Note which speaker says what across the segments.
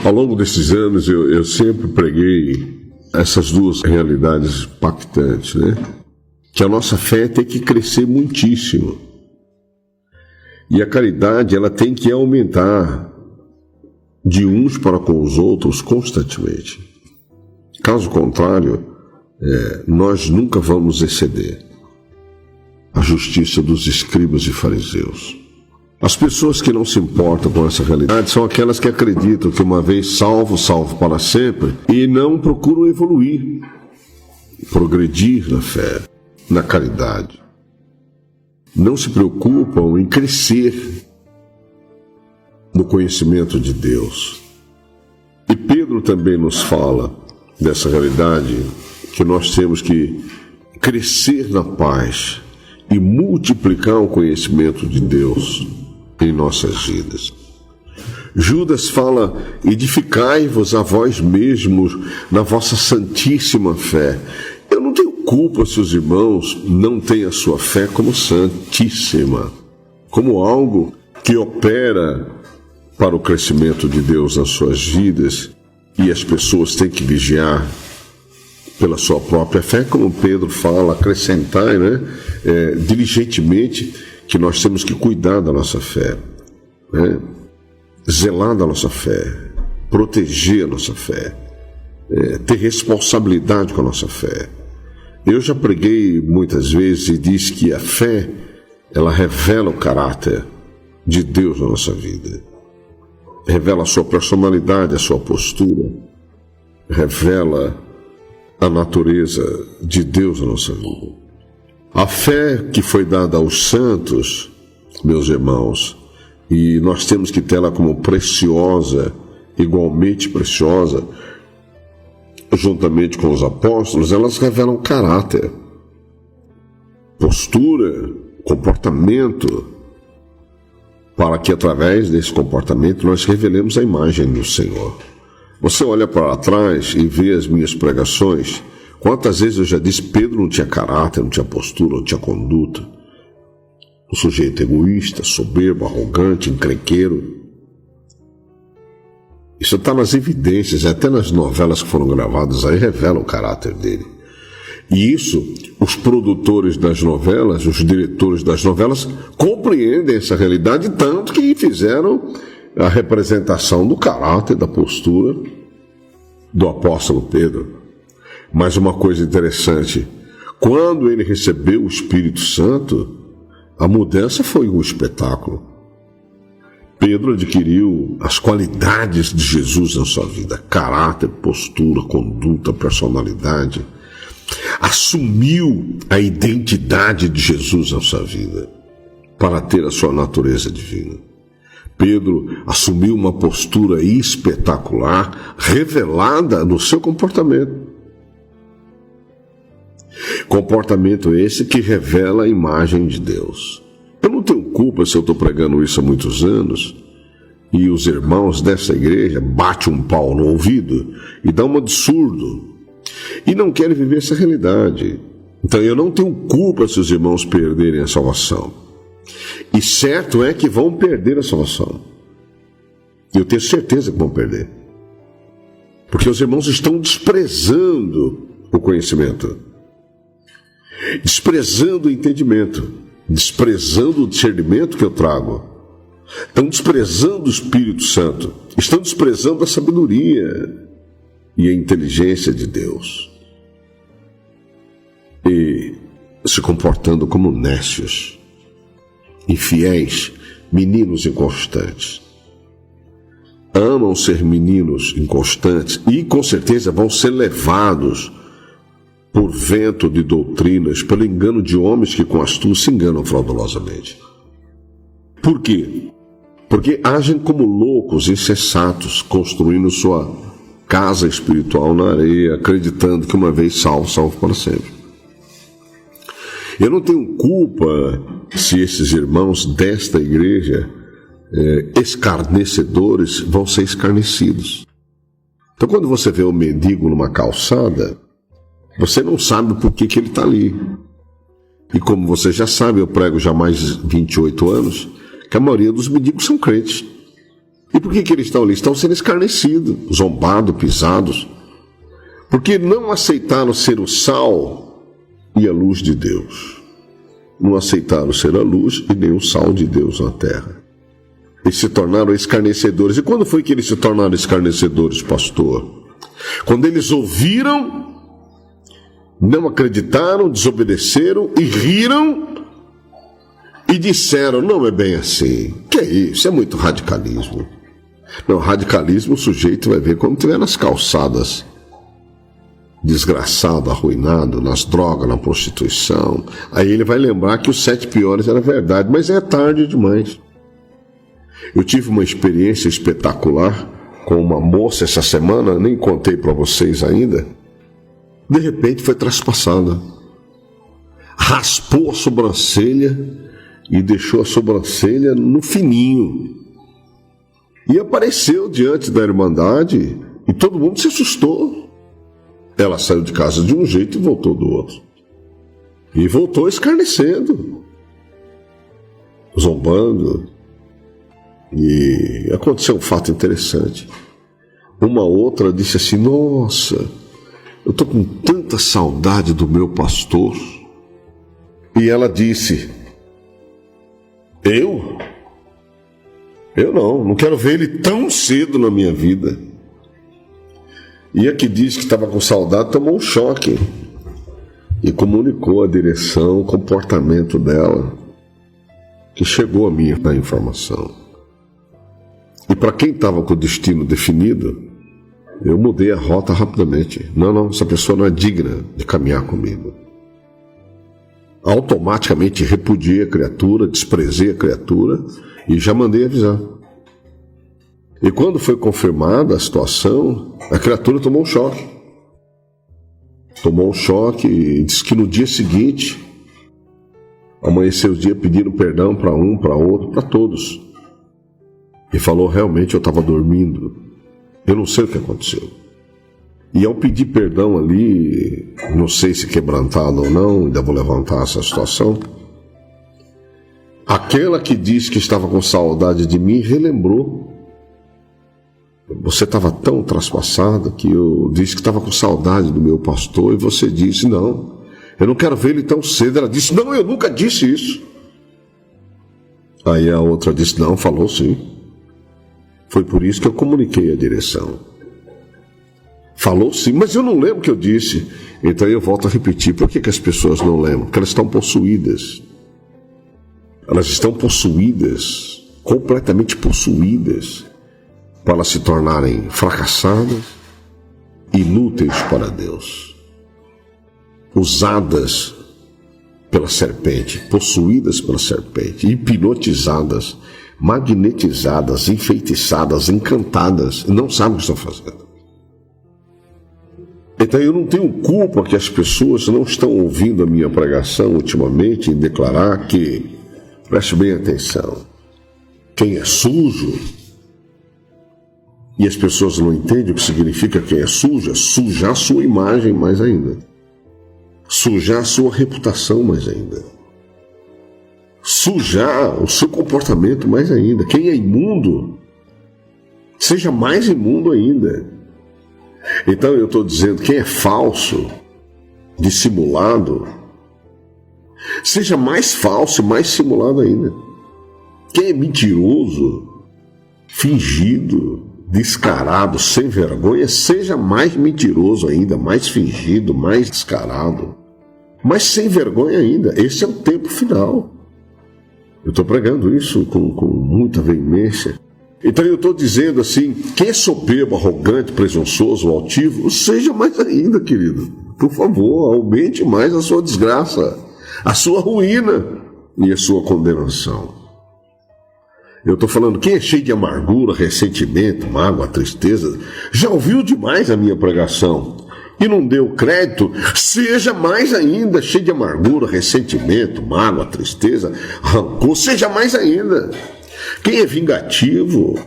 Speaker 1: Ao longo desses anos, eu sempre preguei essas duas realidades impactantes, né? Que a nossa fé tem que crescer muitíssimo. E a caridade, ela tem que aumentar de uns para com os outros constantemente. Caso contrário, nós nunca vamos exceder a justiça dos escribas e fariseus. As pessoas que não se importam com essa realidade são aquelas que acreditam que uma vez salvo, salvo para sempre, e não procuram evoluir, progredir na fé, na caridade. Não se preocupam em crescer no conhecimento de Deus. E Pedro também nos fala dessa realidade, que nós temos que crescer na paz e multiplicar o conhecimento de Deus em nossas vidas. Judas fala: edificai-vos a vós mesmos na vossa santíssima fé. Eu não tenho culpa se os irmãos não têm a sua fé como santíssima, como algo que opera para o crescimento de Deus nas suas vidas, e as pessoas têm que vigiar pela sua própria fé, como Pedro fala, acrescentai, diligentemente, que nós temos que cuidar da nossa fé, né? Zelar da nossa fé, proteger a nossa fé, ter responsabilidade com a nossa fé. Eu já preguei muitas vezes e disse que a fé, ela revela o caráter de Deus na nossa vida, revela a sua personalidade, a sua postura, revela a natureza de Deus na nossa vida. A fé que foi dada aos santos, meus irmãos, e nós temos que tê-la como preciosa, igualmente preciosa, juntamente com os apóstolos, elas revelam caráter, postura, comportamento, para que através desse comportamento nós revelemos a imagem do Senhor. Você olha para trás e vê as minhas pregações. Quantas vezes eu já disse: Pedro não tinha caráter, não tinha postura, não tinha conduta. Um sujeito egoísta, soberbo, arrogante, encrenqueiro. Isso está nas evidências, até nas novelas que foram gravadas aí revelam o caráter dele. E isso, os produtores das novelas, os diretores das novelas, compreendem essa realidade, tanto que fizeram a representação do caráter, da postura do apóstolo Pedro. Mas uma coisa interessante, quando ele recebeu o Espírito Santo, a mudança foi um espetáculo. Pedro adquiriu as qualidades de Jesus na sua vida: caráter, postura, conduta, personalidade. Assumiu a identidade de Jesus na sua vida para ter a sua natureza divina. Pedro assumiu uma postura espetacular, revelada no seu comportamento. Comportamento esse que revela a imagem de Deus. Eu não tenho culpa se eu estou pregando isso há muitos anos e os irmãos dessa igreja batem um pau no ouvido e dão uma de surdo e não querem viver essa realidade. Então eu não tenho culpa se os irmãos perderem a salvação. E certo é que vão perder a salvação. Eu tenho certeza que vão perder. Porque os irmãos estão desprezando o conhecimento, desprezando o entendimento, desprezando o discernimento que eu trago. Estão desprezando o Espírito Santo, estão desprezando a sabedoria e a inteligência de Deus, e se comportando como nécios, infiéis, meninos inconstantes. Amam ser meninos inconstantes e com certeza vão ser levados por vento de doutrinas, pelo engano de homens que com astúcia se enganam fraudulosamente. Por quê? Porque agem como loucos, insensatos, construindo sua casa espiritual na areia, acreditando que uma vez salvo, salvo para sempre. Eu não tenho culpa se esses irmãos desta igreja, escarnecedores, vão ser escarnecidos. Então, quando você vê um mendigo numa calçada, você não sabe por que ele está ali. E como você já sabe, eu prego já há mais de 28 anos, que a maioria dos mendigos são crentes. E por que eles estão ali? Estão sendo escarnecidos, zombados, pisados, porque não aceitaram ser o sal e a luz de Deus. Não aceitaram ser a luz e nem o sal de Deus na terra. Eles se tornaram escarnecedores. E quando foi que eles se tornaram escarnecedores, pastor? Quando eles ouviram, não acreditaram, desobedeceram e riram e disseram: não é bem assim. Que é isso? É muito radicalismo. Não, radicalismo o sujeito vai ver quando estiver nas calçadas, desgraçado, arruinado, nas drogas, na prostituição. Aí ele vai lembrar que os 7 piores era verdade, mas é tarde demais. Eu tive uma experiência espetacular com uma moça essa semana, nem contei para vocês ainda. De repente foi traspassada. Raspou a sobrancelha e deixou a sobrancelha no fininho. E apareceu diante da Irmandade e todo mundo se assustou. Ela saiu de casa de um jeito e voltou do outro. E voltou escarnecendo, zombando. E aconteceu um fato interessante. Uma outra disse assim: nossa, eu estou com tanta saudade do meu pastor. E ela disse: Eu não quero ver ele tão cedo na minha vida. E a que disse que estava com saudade tomou um choque e comunicou à direção o comportamento dela, que chegou a mim a informação. E para quem estava com o destino definido, eu mudei a rota rapidamente. Não, essa pessoa não é digna de caminhar comigo. Automaticamente repudiei a criatura, desprezei a criatura e já mandei avisar. E quando foi confirmada a situação, a criatura tomou um choque. Tomou um choque e disse que no dia seguinte, amanheceu o dia pedindo perdão para um, para outro, para todos. E falou: realmente eu estava dormindo, eu não sei o que aconteceu. E ao pedir perdão ali, não sei se quebrantado ou não, ainda vou levantar essa situação, aquela que disse que estava com saudade de mim relembrou: você estava tão traspassada que eu disse que estava com saudade do meu pastor e você disse: não, eu não quero ver ele tão cedo. Ela disse: não, eu nunca disse isso. Aí a outra disse: não, falou sim. Foi por isso que eu comuniquei à direção. Falou sim, mas eu não lembro o que eu disse. Então eu volto a repetir: por que as pessoas não lembram? Porque elas estão possuídas. Elas estão possuídas, completamente possuídas, para elas se tornarem fracassadas, inúteis para Deus, usadas pela serpente, possuídas pela serpente, hipnotizadas, magnetizadas, enfeitiçadas, encantadas, e não sabem o que estão fazendo. Então eu não tenho culpa que as pessoas não estão ouvindo a minha pregação ultimamente em declarar que, preste bem atenção, quem é sujo, e as pessoas não entendem o que significa quem é sujo, é sujar a sua imagem mais ainda, sujar a sua reputação mais ainda, sujar o seu comportamento mais ainda. Quem é imundo, seja mais imundo ainda. Então eu estou dizendo: quem é falso, dissimulado, seja mais falso e mais simulado ainda. Quem é mentiroso, fingido, descarado, sem vergonha, seja mais mentiroso ainda, mais fingido, mais descarado, mas sem vergonha ainda. Esse é o tempo final. Eu estou pregando isso com muita veemência. Então eu estou dizendo assim: quem é soberbo, arrogante, presunçoso, altivo, seja mais ainda, querido. Por favor, aumente mais a sua desgraça, a sua ruína e a sua condenação. Eu estou falando: quem é cheio de amargura, ressentimento, mágoa, tristeza, já ouviu demais a minha pregação e não deu crédito, seja mais ainda cheio de amargura, ressentimento, mágoa, tristeza, rancor, seja mais ainda. Quem é vingativo,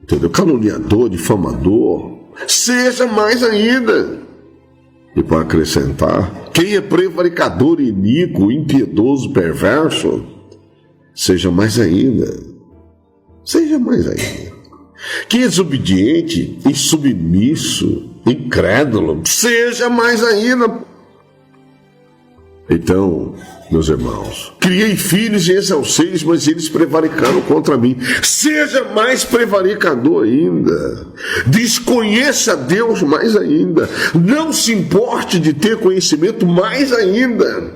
Speaker 1: entendeu? Caluniador, difamador, seja mais ainda. E para acrescentar, quem é prevaricador, iníquo, impiedoso, perverso, seja mais ainda. Seja mais ainda. Quem é desobediente, insubmisso, incrédulo, seja mais ainda. Então, meus irmãos, criei filhos e exalcei-os, mas eles prevaricaram contra mim. Seja mais prevaricador ainda. Desconheça Deus mais ainda. Não se importe de ter conhecimento mais ainda.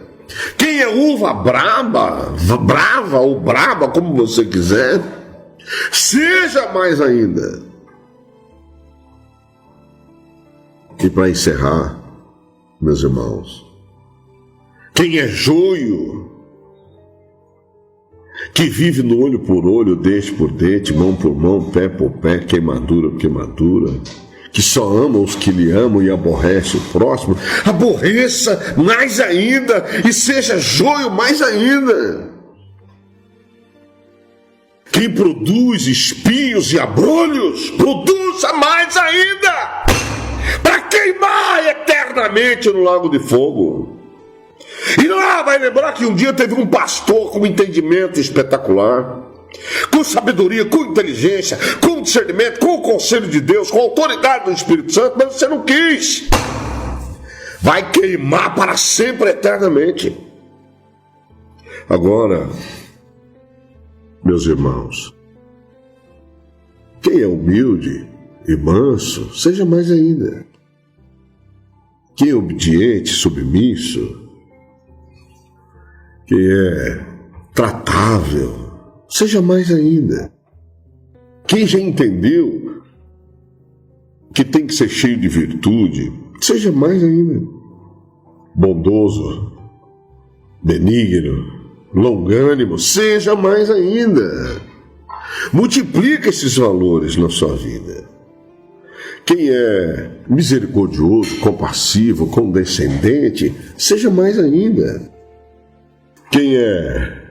Speaker 1: Quem é uva brava ou braba, como você quiser, seja mais ainda. E para encerrar, meus irmãos, quem é joio, que vive no olho por olho, dente por dente, mão por mão, pé por pé, queimadura por queimadura, que só ama os que lhe amam e aborrece o próximo, aborreça mais ainda e seja joio mais ainda. Quem produz espinhos e abrolhos, produza mais ainda, para queimar eternamente no lago de fogo. E lá vai lembrar que um dia teve um pastor com um entendimento espetacular, com sabedoria, com inteligência, com discernimento, com o conselho de Deus, com a autoridade do Espírito Santo, mas você não quis. Vai queimar para sempre, eternamente. Agora, meus irmãos, quem é humilde e manso, seja mais ainda. Quem é obediente, submisso, quem é tratável, seja mais ainda. Quem já entendeu que tem que ser cheio de virtude, seja mais ainda. Bondoso, benigno, longânimo, seja mais ainda. Multiplica esses valores na sua vida. Quem é misericordioso, compassivo, condescendente, seja mais ainda. Quem é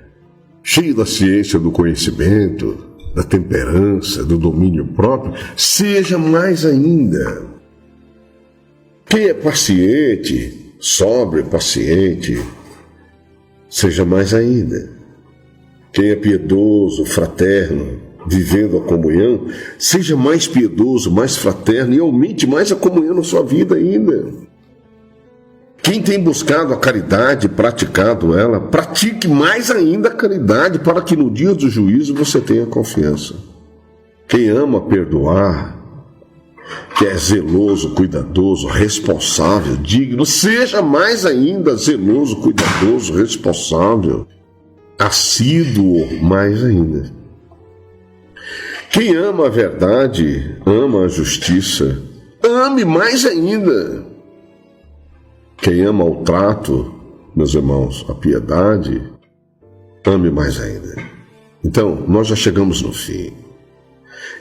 Speaker 1: cheio da ciência do conhecimento, da temperança, do domínio próprio, seja mais ainda. Quem é paciente, sóbrio, paciente, seja mais ainda. Quem é piedoso, fraterno, vivendo a comunhão, seja mais piedoso, mais fraterno e aumente mais a comunhão na sua vida ainda. Quem tem buscado a caridade, praticado ela, pratique mais ainda a caridade para que no dia do juízo você tenha confiança. Quem ama perdoar, que é zeloso, cuidadoso, responsável, digno, seja mais ainda zeloso, cuidadoso, responsável, assíduo mais ainda. Quem ama a verdade, ama a justiça, ame mais ainda. Quem ama o trato, meus irmãos, a piedade, ame mais ainda. Então, nós já chegamos no fim.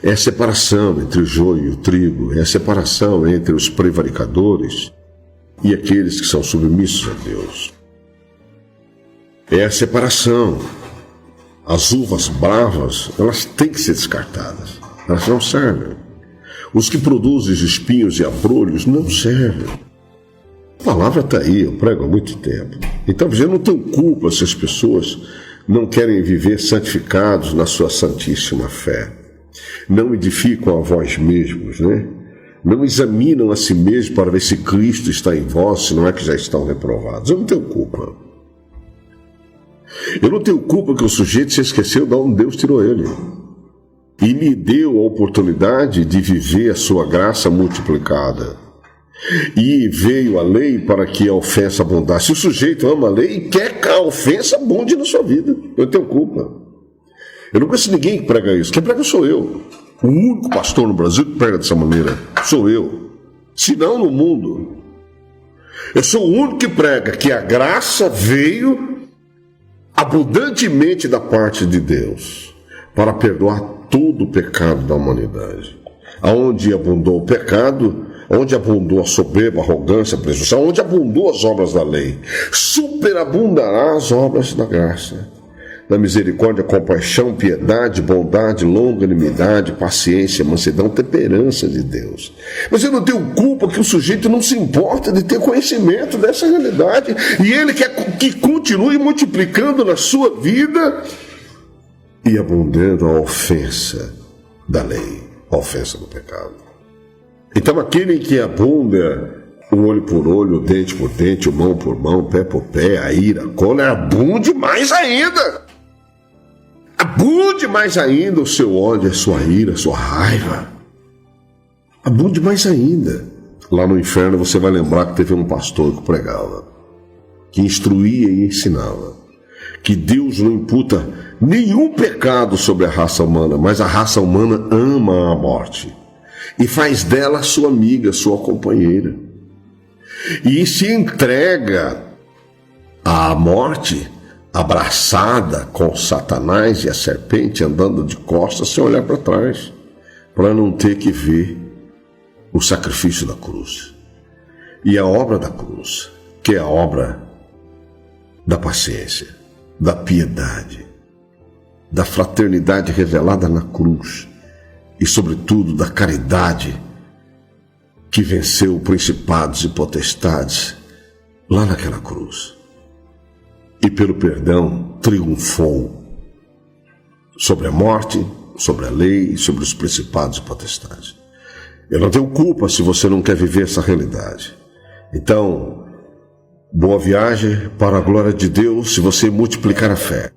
Speaker 1: É a separação entre o joio e o trigo, é a separação entre os prevaricadores e aqueles que são submissos a Deus. É a separação. As uvas bravas, elas têm que ser descartadas. Elas não servem. Os que produzem espinhos e abrolhos não servem. A palavra está aí, eu prego há muito tempo. Então, eu não tenho culpa se as pessoas não querem viver santificados na sua santíssima fé. Não edificam a vós mesmos, né? Não examinam a si mesmos para ver se Cristo está em vós, se não é que já estão reprovados. Eu não tenho culpa. Eu não tenho culpa que o sujeito se esqueceu de onde Deus tirou ele. E lhe deu a oportunidade de viver a sua graça multiplicada. E veio a lei para que a ofensa abundasse. Se o sujeito ama a lei e quer que a ofensa abunde na sua vida, eu tenho culpa. Eu não conheço ninguém que prega isso. Quem prega sou eu. O único pastor no Brasil que prega dessa maneira sou eu. Se não no mundo. Eu sou o único que prega que a graça veio abundantemente da parte de Deus para perdoar todo o pecado da humanidade. Aonde abundou o pecado, onde abundou a soberba, a arrogância, a presunção, onde abundou as obras da lei, superabundará as obras da graça, da misericórdia, compaixão, piedade, bondade, longanimidade, paciência, mansidão, temperança de Deus. Mas eu não tenho culpa que o sujeito não se importa de ter conhecimento dessa realidade, e ele quer que continue multiplicando na sua vida e abundando a ofensa da lei. a ofensa do pecado. Então aquele que abunda o olho por olho, o dente por dente, o mão por mão, o pé por pé, a ira, a cólera, abunde mais ainda. Abunde mais ainda o seu ódio, a sua ira, a sua raiva. Abunde mais ainda. Lá no inferno você vai lembrar que teve um pastor que pregava, que instruía e ensinava, que Deus não imputa nenhum pecado sobre a raça humana, mas a raça humana ama a morte e faz dela sua amiga, sua companheira. E se entrega à morte, abraçada com Satanás e a serpente, andando de costas sem olhar para trás, para não ter que ver o sacrifício da cruz. E a obra da cruz, que é a obra da paciência, da piedade, da fraternidade revelada na cruz e, sobretudo, da caridade que venceu principados e potestades lá naquela cruz. E pelo perdão triunfou sobre a morte, sobre a lei e sobre os principados e potestades. Eu não tenho culpa se você não quer viver essa realidade. Então, boa viagem para a glória de Deus se você multiplicar a fé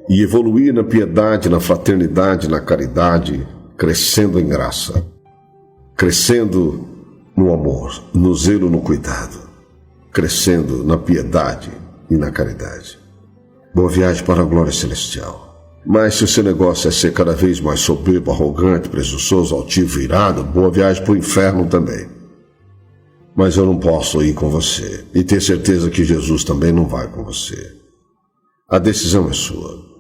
Speaker 1: e evoluir na piedade, na fraternidade, na caridade, crescendo em graça, crescendo no amor, no zelo, no cuidado, crescendo na piedade e na caridade. Boa viagem para a glória celestial. Mas se o seu negócio é ser cada vez mais soberbo, arrogante, presunçoso, altivo, irado, boa viagem para o inferno também. Mas eu não posso ir com você, e ter certeza que Jesus também não vai com você. A decisão é sua.